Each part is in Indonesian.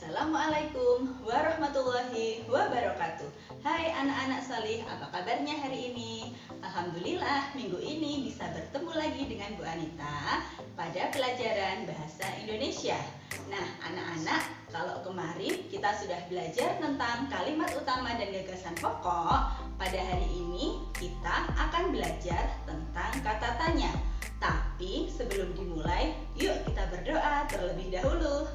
Assalamualaikum warahmatullahi wabarakatuh. Hai anak-anak salih, apa kabarnya hari ini? Alhamdulillah minggu ini bisa bertemu lagi dengan Bu Anita pada pelajaran Bahasa Indonesia. Nah anak-anak, kalau kemarin kita sudah belajar tentang kalimat utama dan gagasan pokok, pada hari ini kita akan belajar tentang kata tanya. Tapi sebelum dimulai, yuk kita berdoa terlebih dahulu.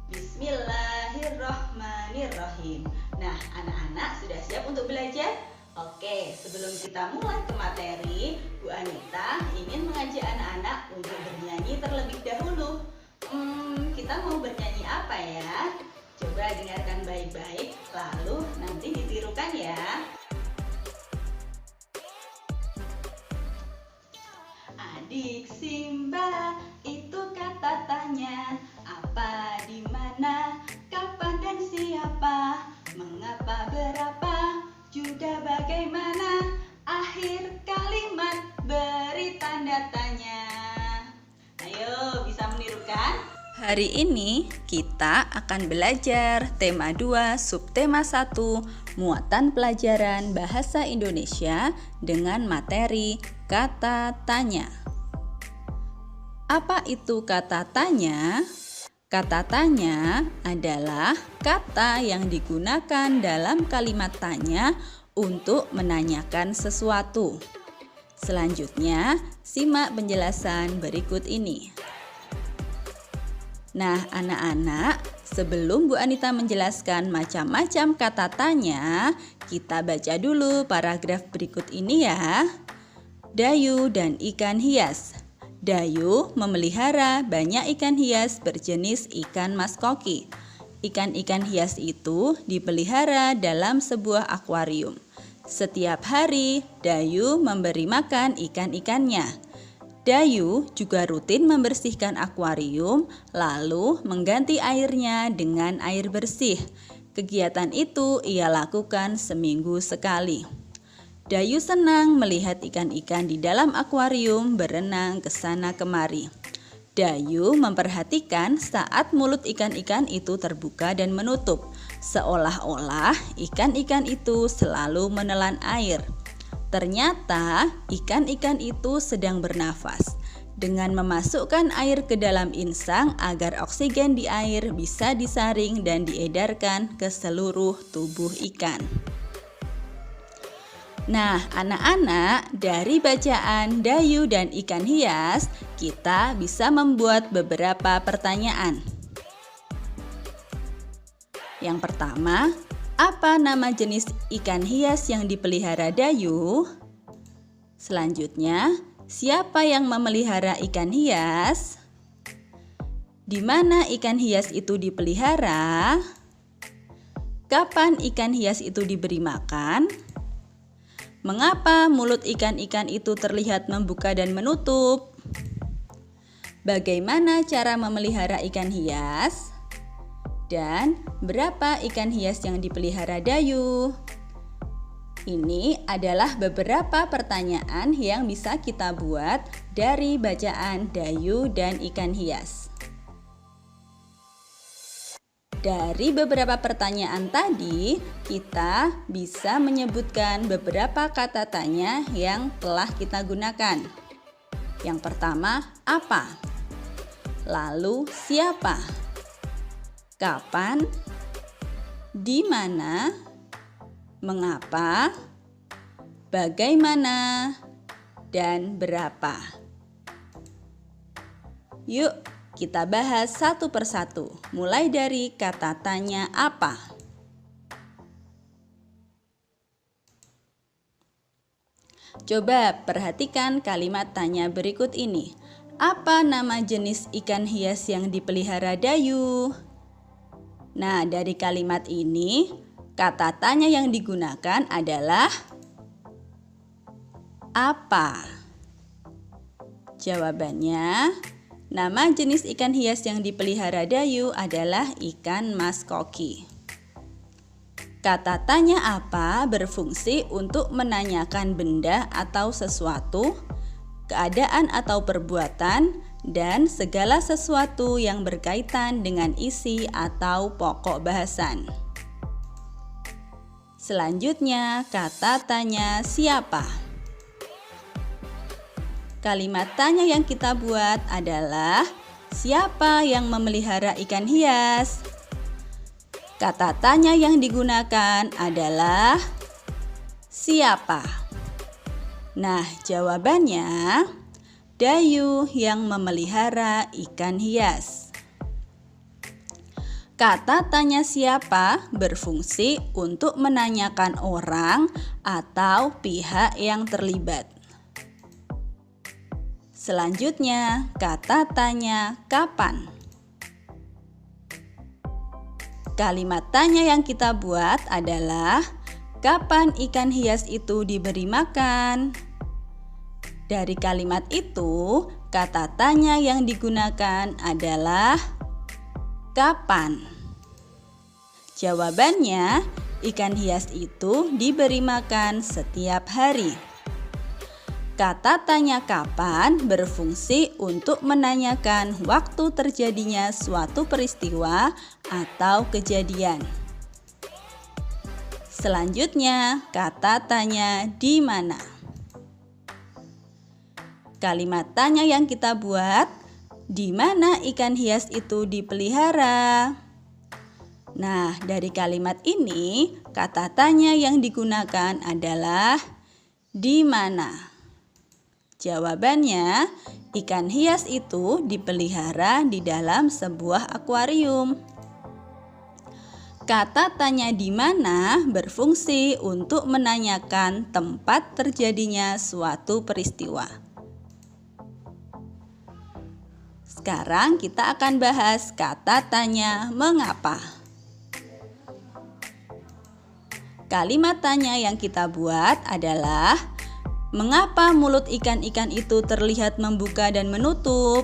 Bismillahirrahmanirrahim. Nah, anak-anak sudah siap untuk belajar? Oke, sebelum kita mulai ke materi, Bu Anita ingin mengajak anak-anak untuk bernyanyi terlebih dahulu. Kita mau bernyanyi apa ya? Coba dengarkan baik-baik, lalu nanti ditirukan ya. Adik Simba, itu kata tanya. Apa, di mana, kapan dan siapa, mengapa, berapa, juga bagaimana, akhir kalimat beri tanda tanya. Ayo, bisa menirukan? Hari ini kita akan belajar tema 2, subtema 1, muatan pelajaran Bahasa Indonesia dengan materi kata tanya. Apa itu kata tanya? Kata tanya adalah kata yang digunakan dalam kalimat tanya untuk menanyakan sesuatu. Selanjutnya, simak penjelasan berikut ini. Nah, anak-anak, sebelum Bu Anita menjelaskan macam-macam kata tanya, kita baca dulu paragraf berikut ini ya. Dayu dan ikan hias. Dayu memelihara banyak ikan hias berjenis ikan mas koki. Ikan-ikan hias itu dipelihara dalam sebuah akuarium. Setiap hari, Dayu memberi makan ikan-ikannya. Dayu juga rutin membersihkan akuarium, lalu mengganti airnya dengan air bersih. Kegiatan itu ia lakukan seminggu sekali. Dayu senang melihat ikan-ikan di dalam akuarium berenang ke sana kemari. Dayu memperhatikan saat mulut ikan-ikan itu terbuka dan menutup, seolah-olah ikan-ikan itu selalu menelan air. Ternyata ikan-ikan itu sedang bernafas dengan memasukkan air ke dalam insang agar oksigen di air bisa disaring dan diedarkan ke seluruh tubuh ikan. Nah, anak-anak, dari bacaan Dayu dan ikan hias, kita bisa membuat beberapa pertanyaan. Yang pertama, apa nama jenis ikan hias yang dipelihara Dayu? Selanjutnya, siapa yang memelihara ikan hias? Di mana ikan hias itu dipelihara? Kapan ikan hias itu diberi makan? Mengapa mulut ikan-ikan itu terlihat membuka dan menutup? Bagaimana cara memelihara ikan hias? Dan berapa ikan hias yang dipelihara Dayu? Ini adalah beberapa pertanyaan yang bisa kita buat dari bacaan Dayu dan ikan hias. Dari beberapa pertanyaan tadi, kita bisa menyebutkan beberapa kata tanya yang telah kita gunakan. Yang pertama, apa? Lalu, siapa? Kapan? Di mana? Mengapa? Bagaimana? Dan berapa? Yuk, kita bahas satu persatu, mulai dari kata tanya apa. Coba perhatikan kalimat tanya berikut ini. Apa nama jenis ikan hias yang dipelihara Dayu? Nah, dari kalimat ini, kata tanya yang digunakan adalah apa? Jawabannya, nama jenis ikan hias yang dipelihara Dayu adalah ikan mas koki. Kata tanya apa berfungsi untuk menanyakan benda atau sesuatu, keadaan atau perbuatan, dan segala sesuatu yang berkaitan dengan isi atau pokok bahasan. Selanjutnya, kata tanya siapa. Kalimat tanya yang kita buat adalah siapa yang memelihara ikan hias? Kata tanya yang digunakan adalah siapa? Nah, jawabannya Dayu yang memelihara ikan hias. Kata tanya siapa berfungsi untuk menanyakan orang atau pihak yang terlibat. Selanjutnya, kata tanya kapan. Kalimat tanya yang kita buat adalah kapan ikan hias itu diberi makan? Dari kalimat itu, kata tanya yang digunakan adalah kapan. Jawabannya, ikan hias itu diberi makan setiap hari. Kata tanya kapan berfungsi untuk menanyakan waktu terjadinya suatu peristiwa atau kejadian. Selanjutnya, kata tanya di mana. Kalimat tanya yang kita buat, di mana ikan hias itu dipelihara? Nah, dari kalimat ini, kata tanya yang digunakan adalah di mana. Jawabannya, ikan hias itu dipelihara di dalam sebuah akuarium. Kata tanya di mana berfungsi untuk menanyakan tempat terjadinya suatu peristiwa. Sekarang kita akan bahas kata tanya mengapa. Kalimat tanya yang kita buat adalah mengapa mulut ikan-ikan itu terlihat membuka dan menutup?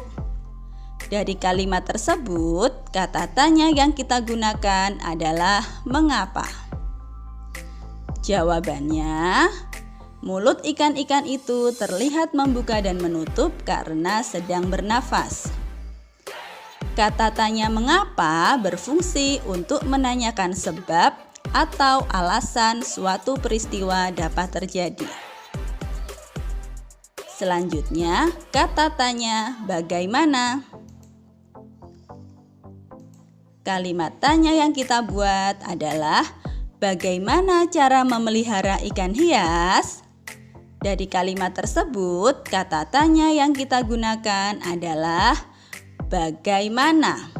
Dari kalimat tersebut, kata tanya yang kita gunakan adalah mengapa. Jawabannya, mulut ikan-ikan itu terlihat membuka dan menutup karena sedang bernafas. Kata tanya mengapa berfungsi untuk menanyakan sebab atau alasan suatu peristiwa dapat terjadi. Selanjutnya, kata tanya bagaimana. Kalimat tanya yang kita buat adalah bagaimana cara memelihara ikan hias? Dari kalimat tersebut, kata tanya yang kita gunakan adalah bagaimana.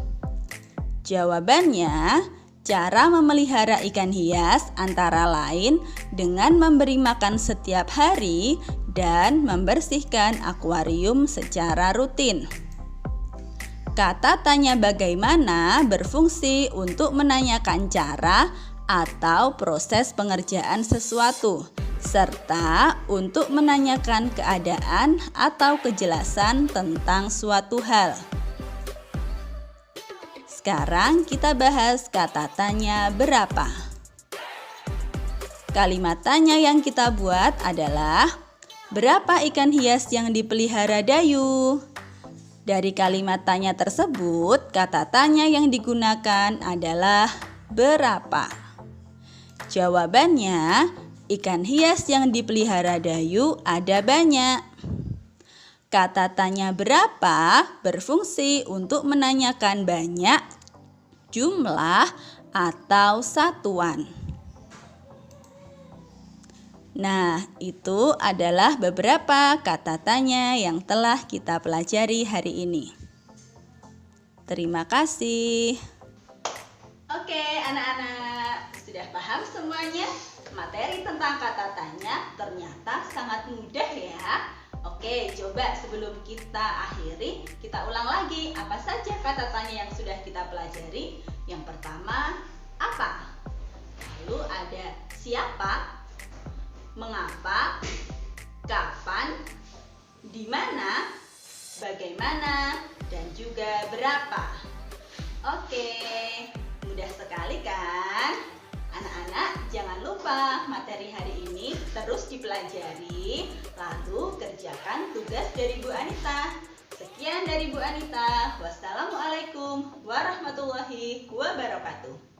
Jawabannya, cara memelihara ikan hias antara lain dengan memberi makan setiap hari dan membersihkan akuarium secara rutin. Kata tanya bagaimana berfungsi untuk menanyakan cara atau proses pengerjaan sesuatu, serta untuk menanyakan keadaan atau kejelasan tentang suatu hal. Sekarang kita bahas kata tanya berapa. Kalimat tanya yang kita buat adalah berapa ikan hias yang dipelihara Dayu? Dari kalimat tanya tersebut, kata tanya yang digunakan adalah berapa. Jawabannya, ikan hias yang dipelihara Dayu ada banyak. Kata tanya berapa berfungsi untuk menanyakan banyak, jumlah, atau satuan. Nah, itu adalah beberapa kata tanya yang telah kita pelajari hari ini. Terima kasih. Oke, anak-anak, sudah paham semuanya? Materi tentang kata tanya ternyata sangat mudah ya. Oke, coba sebelum kita akhiri, kita ulang lagi apa saja kata tanya yang sudah kita pelajari. Yang pertama, apa? Lalu ada siapa? Mengapa, kapan, di mana, bagaimana, dan juga berapa. Oke, mudah sekali kan? Anak-anak, jangan lupa materi hari ini terus dipelajari, lalu kerjakan tugas tugas dari Bu Anita. Sekian dari Bu Anita. Wassalamualaikum warahmatullahi wabarakatuh.